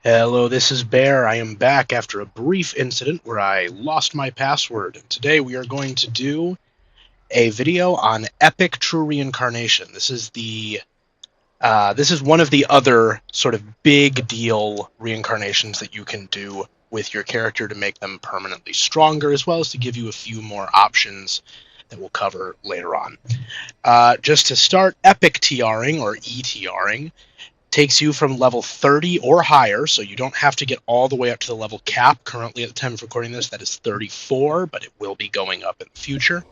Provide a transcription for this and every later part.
Hello, this is Bear. I am back after a brief incident where I lost my password. And today we are going to do a video on epic true reincarnation. This is one of the other sort of big deal reincarnations that you can do with your character to make them permanently stronger, as well as to give you a few more options that we'll cover later on. Just to start, epic TRing or ETRing takes you from level 30 or higher, so you don't have to get all the way up to the level cap. Currently, at the time of recording this, that is 34, but it will be going up in the future.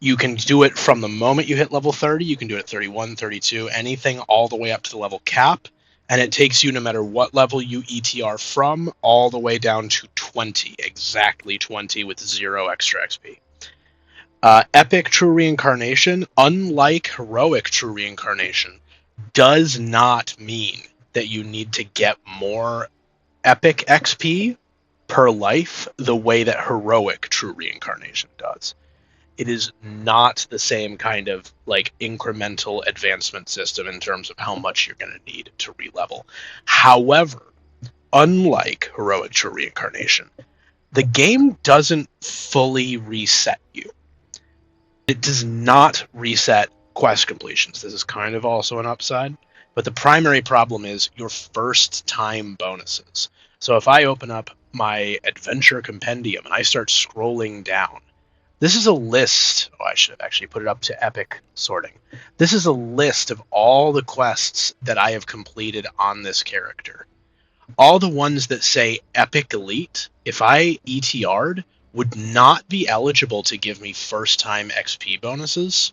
You can do it from the moment you hit level 30. You can do it at 31, 32, anything all the way up to the level cap. And it takes you, no matter what level you ETR from, all the way down to 20, exactly 20 with 0 extra XP. Epic True Reincarnation, unlike Heroic True Reincarnation, does not mean that you need to get more epic XP per life the way that heroic true reincarnation does. It is not the same kind of like incremental advancement system in terms of how much you're going to need to re-level. However, unlike heroic true reincarnation, the game doesn't fully reset you. It does not reset quest completions. This is kind of also an upside, but the primary problem is your first time bonuses. So if I open up my adventure compendium and I start scrolling down, this is a list. Oh, I should have actually put it up to epic sorting. This is a list of all the quests that I have completed on this character. All the ones that say epic elite, if I ETR'd, would not be eligible to give me first time XP bonuses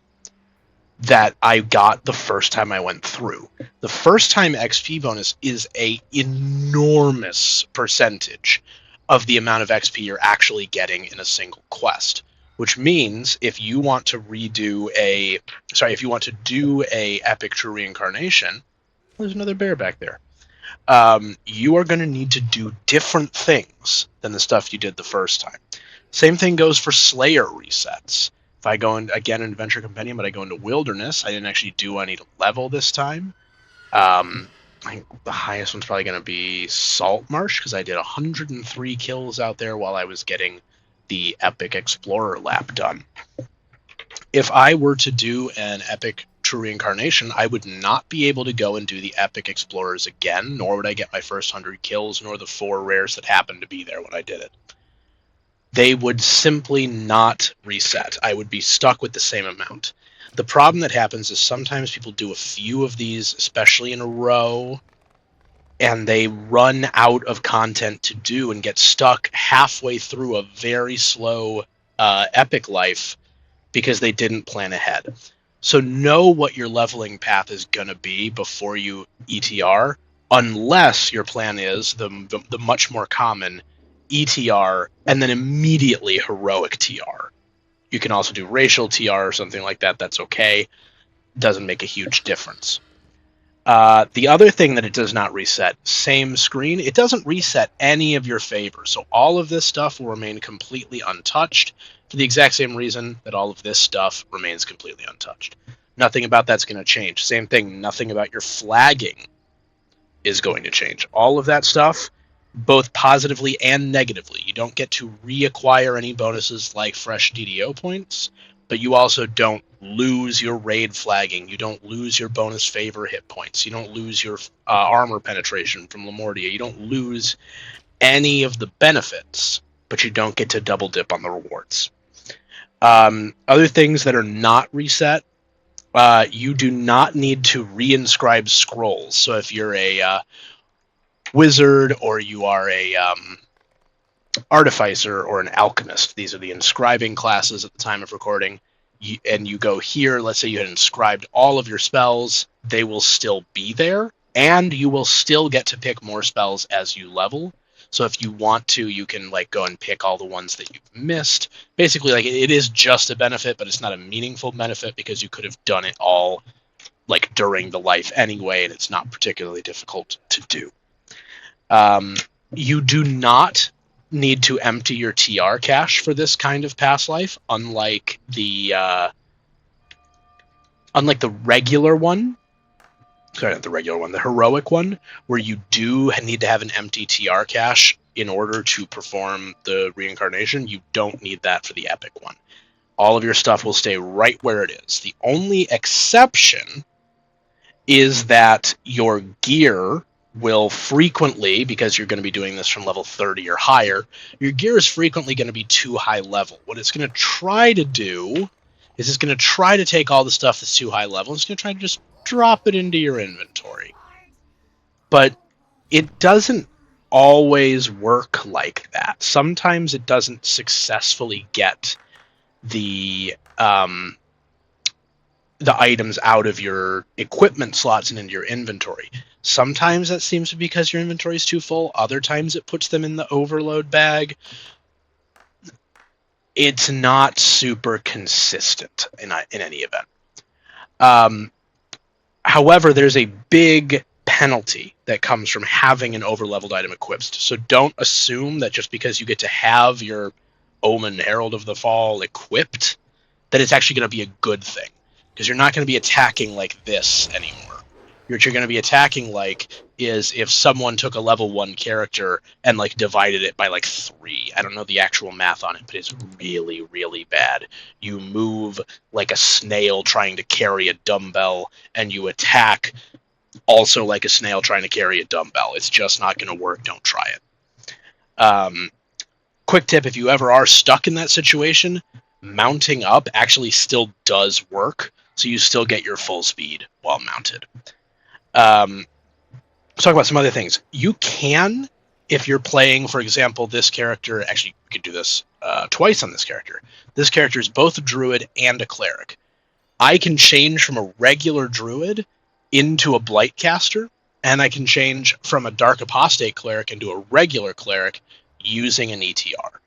that I got the first time I went through. The first time XP bonus is a enormous percentage of the amount of XP you're actually getting in a single quest, which means if you want to do a epic true reincarnation, there's another bear back there. You are going to need to do different things than the stuff you did the first time. Same thing goes for Slayer resets. If I go in, again, in Adventure Compendium, but I go into Wilderness, I didn't actually do any to level this time. I think the highest one's probably going to be Salt Marsh, because I did 103 kills out there while I was getting the Epic Explorer lap done. If I were to do an Epic True Reincarnation, I would not be able to go and do the Epic Explorers again, nor would I get my first 100 kills, nor the 4 rares that happened to be there when I did it. They would simply not reset. I would be stuck with the same amount. The problem that happens is sometimes people do a few of these, especially in a row, and they run out of content to do and get stuck halfway through a very slow epic life because they didn't plan ahead. So know what your leveling path is going to be before you ETR, unless your plan is the much more common ETR and then immediately heroic TR. You can also do racial TR or something like that. That's okay. Doesn't make a huge difference. The other thing that it does not reset, same screen, it doesn't reset any of your favors. So all of this stuff will remain completely untouched for the exact same reason that all of this stuff remains completely untouched. Nothing about that's going to change. Same thing, nothing about your flagging is going to change. All of that stuff, both positively and negatively. You don't get to reacquire any bonuses like fresh DDO points, but you also don't lose your raid flagging. You don't lose your bonus favor hit points. You don't lose your armor penetration from Lamortia. You don't lose any of the benefits, but you don't get to double dip on the rewards. Other things that are not reset, you do not need to reinscribe scrolls. So if you're a wizard or you are a artificer or an alchemist, these are the inscribing classes at the time of recording, and you go here, let's say you had inscribed all of your spells, they will still be there, and you will still get to pick more spells as you level. So if you want to, you can like go and pick all the ones that you've missed. Basically, like it is just a benefit, but it's not a meaningful benefit because you could have done it all like during the life anyway, and it's not particularly difficult to do. You do not need to empty your TR cache for this kind of past life, unlike the regular one. sorry, not the regular one, the heroic one, where you do need to have an empty TR cache in order to perform the reincarnation. You don't need that for the epic one. All of your stuff will stay right where it is. The only exception is that your gear will frequently, because you're going to be doing this from level 30 or higher, your gear is frequently going to be too high level. What it's going to try to do is it's going to try to take all the stuff that's too high level, and it's going to try to just drop it into your inventory. But it doesn't always work like that. Sometimes it doesn't successfully get the items out of your equipment slots and into your inventory. Sometimes that seems to be because your inventory is too full. Other times it puts them in the overload bag. It's not super consistent in any event. However, there's a big penalty that comes from having an overleveled item equipped. So don't assume that just because you get to have your Omen Herald of the Fall equipped, that it's actually going to be a good thing. Because you're not going to be attacking like this anymore. What you're going to be attacking like is if someone took a level 1 character and like divided it by like 3. I don't know the actual math on it, but it's really, really bad. You move like a snail trying to carry a dumbbell, and you attack also like a snail trying to carry a dumbbell. It's just not going to work. Don't try it. Quick tip, if you ever are stuck in that situation, mounting up actually still does work, so you still get your full speed while mounted. Let's talk about some other things. You can, if you're playing, for example, this character, actually, you could do this twice on this character. This character is both a druid and a cleric. I can change from a regular druid into a blight caster, and I can change from a dark apostate cleric into a regular cleric using an ETR.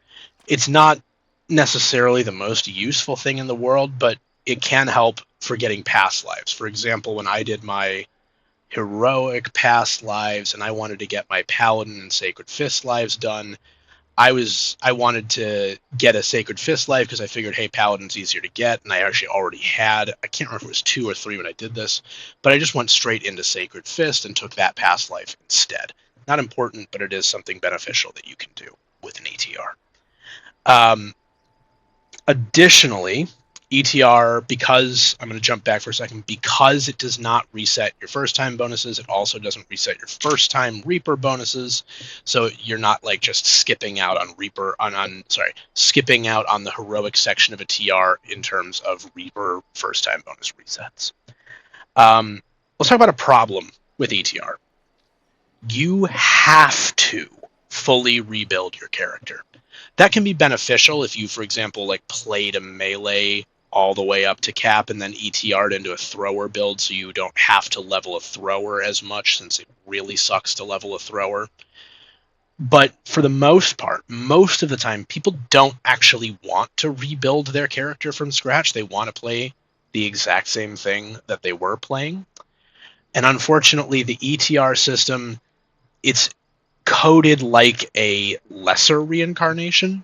It's not necessarily the most useful thing in the world, but it can help for getting past lives. For example, when I did my heroic past lives and I wanted to get my paladin and sacred fist lives done, I wanted to get a sacred fist life because I figured, hey, paladin's easier to get, and I actually already had, I can't remember if it was 2 or 3 when I did this, but I just went straight into sacred fist and took that past life instead. Not important, but it is something beneficial that you can do with an ETR. Additionally, ETR, because, I'm going to jump back for a second, because it does not reset your first time bonuses, it also doesn't reset your first time Reaper bonuses, so you're not like just skipping out on Reaper, skipping out on the heroic section of a TR in terms of Reaper first time bonus resets. Let's talk about a problem with ETR. You have to fully rebuild your character. That can be beneficial if you, for example, like played a melee all the way up to cap and then ETR'd into a thrower build so you don't have to level a thrower as much, since it really sucks to level a thrower. But for the most part, most of the time, people don't actually want to rebuild their character from scratch. They want to play the exact same thing that they were playing. And unfortunately, the ETR system, it's coded like a lesser reincarnation,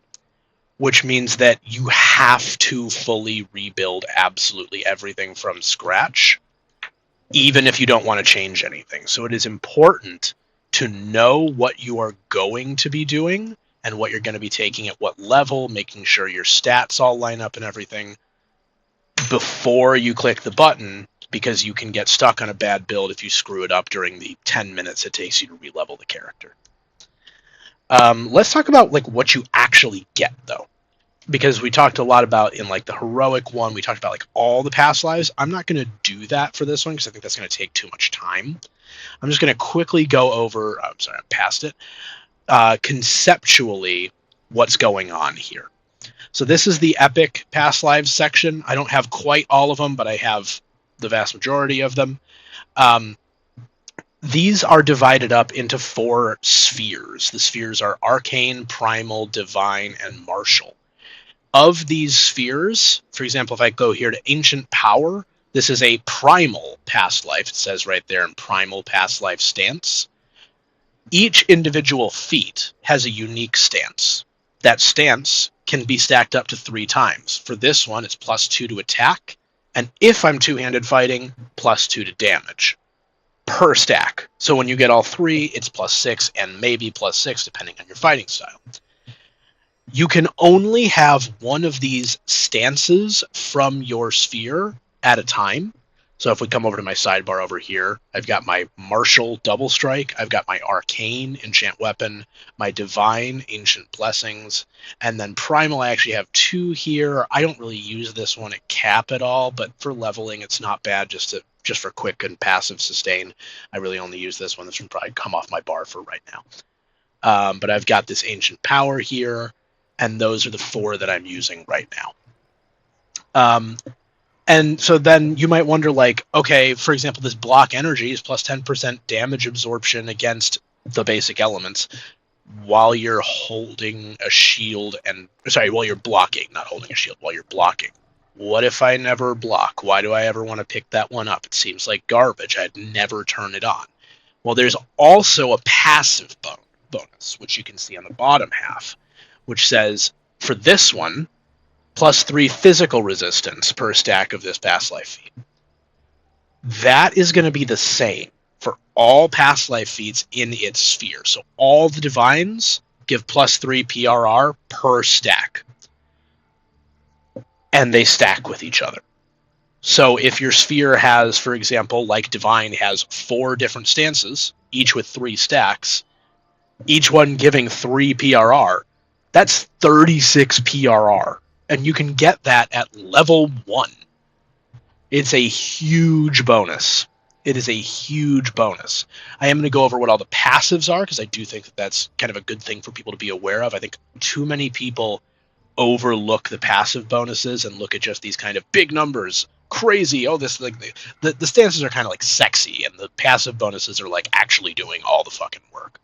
which means that you have to fully rebuild absolutely everything from scratch, even if you don't want to change anything. So it is important to know what you are going to be doing and what you're going to be taking at what level, making sure your stats all line up and everything before you click the button, because you can get stuck on a bad build if you screw it up during the 10 minutes it takes you to re-level the character. Let's talk about like what you actually get, though, because we talked a lot about in like the heroic one, we talked about like all the past lives. I'm not going to do that for this one because I think that's going to take too much time. I'm just going to quickly go over, I'm past it, conceptually what's going on here. So this is the epic past lives section. I don't have quite all of them, but I have the vast majority of them. These are divided up into 4 spheres. The spheres are arcane, primal, divine, and martial. Of these spheres, for example, if I go here to ancient power, this is a primal past life. It says right there in primal past life stance. Each individual feat has a unique stance. That stance can be stacked up to 3 times. For this one, it's +2 to attack, and if I'm two-handed fighting, +2 to damage. per stack. So when you get all three, it's +6 and maybe +6 depending on your fighting style. You can only have one of these stances from your sphere at a time. So if we come over to my sidebar over here, I've got my Martial Double Strike, I've got my Arcane Enchant Weapon, my Divine Ancient Blessings, and then Primal I actually have 2 here. I don't really use this one at cap at all, but for leveling it's not bad just for quick and passive sustain. I really only use this one. This would probably come off my bar for right now. But I've got this Ancient Power here, and those are the 4 that I'm using right now. And so then you might wonder, like, okay, for example, this block energy is plus 10% damage absorption against the basic elements while you're holding a shield while you're blocking, not holding a shield, while you're blocking. What if I never block? Why do I ever want to pick that one up? It seems like garbage. I'd never turn it on. Well, there's also a passive bonus, which you can see on the bottom half, which says, for this one, +3 physical resistance per stack of this past life feat. That is going to be the same for all past life feats in its sphere. So all the divines give +3 PRR per stack. And they stack with each other. So if your sphere has, for example, like Divine has 4 different stances, each with 3 stacks, each one giving 3 PRR, that's 36 PRR. And you can get that at level 1. It's a huge bonus. It is a huge bonus. I am going to go over what all the passives are, because I do think that that's kind of a good thing for people to be aware of. I think too many people overlook the passive bonuses and look at just these kind of big numbers. Crazy. Oh, this like the stances are kind of like sexy, and the passive bonuses are like actually doing all the fucking work.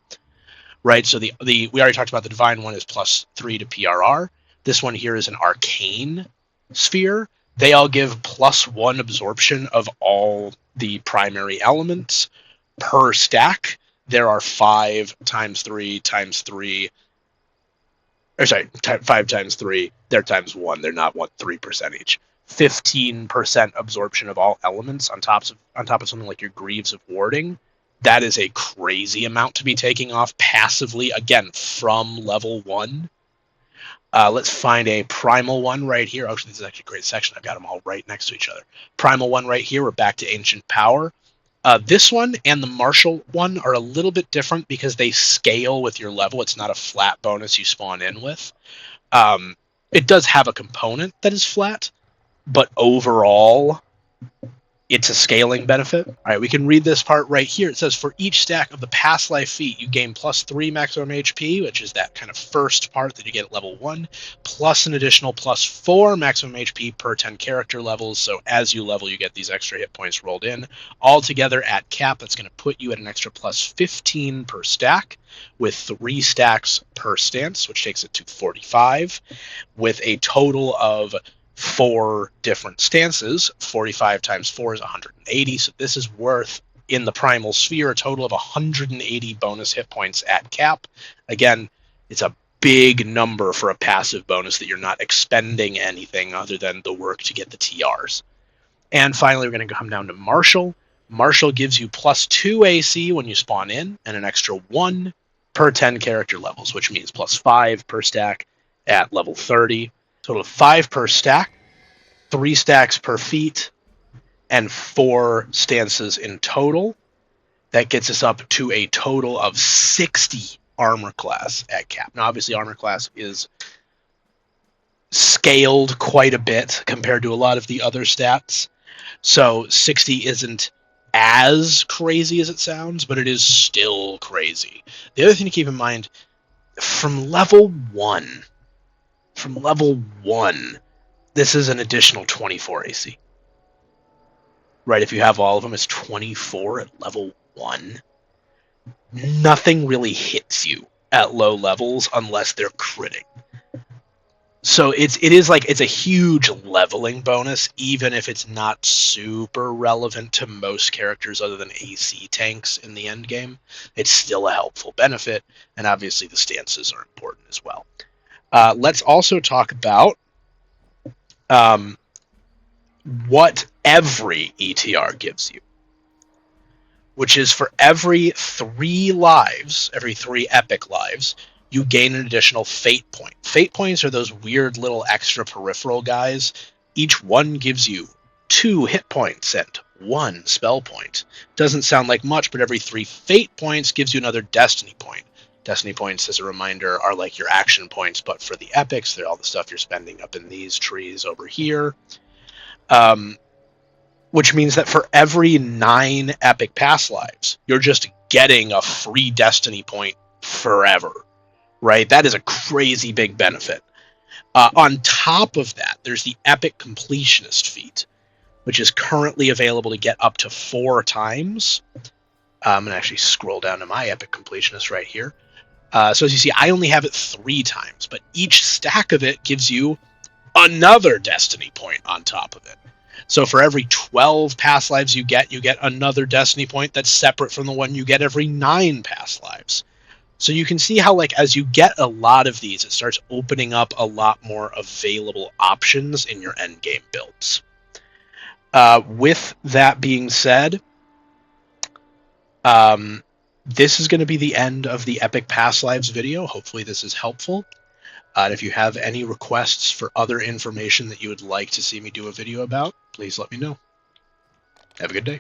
Right? So we already talked about the Divine one is +3 to PRR. This one here is an Arcane sphere. They all give +1 absorption of all the primary elements per stack. There are 5 times 3 times 3. Or sorry, 5 times 3. They're times 1. They're not 3% each. 15% absorption of all elements on top of something like your Greaves of Warding. That is a crazy amount to be taking off passively, again, from level 1. Let's find a Primal one right here. Actually, this is actually a great section. I've got them all right next to each other. Primal one right here. We're back to Ancient Power. This one and the Martial one are a little bit different because they scale with your level. It's not a flat bonus you spawn in with. It does have a component that is flat, but overall, it's a scaling benefit. All right, we can read this part right here. It says, for each stack of the past life feat, you gain +3 maximum HP, which is that kind of first part that you get at level 1, plus an additional +4 maximum HP per 10 character levels. So as you level, you get these extra hit points rolled in. Altogether at cap, that's going to put you at an extra +15 per stack, with 3 stacks per stance, which takes it to 45, with a total of 4 different stances. 45 times 4 is 180, so this is worth, in the Primal Sphere, a total of 180 bonus hit points at cap. Again, it's a big number for a passive bonus that you're not expending anything other than the work to get the TRs. And finally, we're going to come down to Martial. Martial gives you +2 AC when you spawn in, and an extra 1 per 10 character levels, which means +5 per stack at level 30. Total of 5 per stack, 3 stacks per feat, and 4 stances in total. That gets us up to a total of 60 armor class at cap. Now, obviously, armor class is scaled quite a bit compared to a lot of the other stats. So 60 isn't as crazy as it sounds, but it is still crazy. The other thing to keep in mind, from level 1, this is an additional 24 AC. Right, if you have all of them, it's 24 at level 1. Nothing really hits you at low levels unless they're critting. So it's a huge leveling bonus, even if it's not super relevant to most characters other than AC tanks in the end game. It's still a helpful benefit, and obviously the stances are important as well. Let's also talk about what every ETR gives you. which is for every 3 lives, every 3 epic lives, you gain an additional fate point. Fate points are those weird little extra peripheral guys. Each one gives you 2 hit points and 1 spell point. Doesn't sound like much, but every 3 fate points gives you another destiny point. Destiny points, as a reminder, are like your action points, but for the epics, they're all the stuff you're spending up in these trees over here. Which means that for every 9 epic past lives, you're just getting a free destiny point forever, right? That is a crazy big benefit. On top of that, there's the epic completionist feat, which is currently available to get up to 4 times. I'm going to actually scroll down to my epic completionist right here. So as you see, I only have it 3 times, but each stack of it gives you another destiny point on top of it. So for every 12 past lives you get another destiny point that's separate from the one you get every 9 past lives. So you can see how, like, as you get a lot of these, it starts opening up a lot more available options in your endgame builds. With that being said, this is going to be the end of the Epic Past Lives video. Hopefully this is helpful. And if you have any requests for other information that you would like to see me do a video about, please let me know. Have a good day.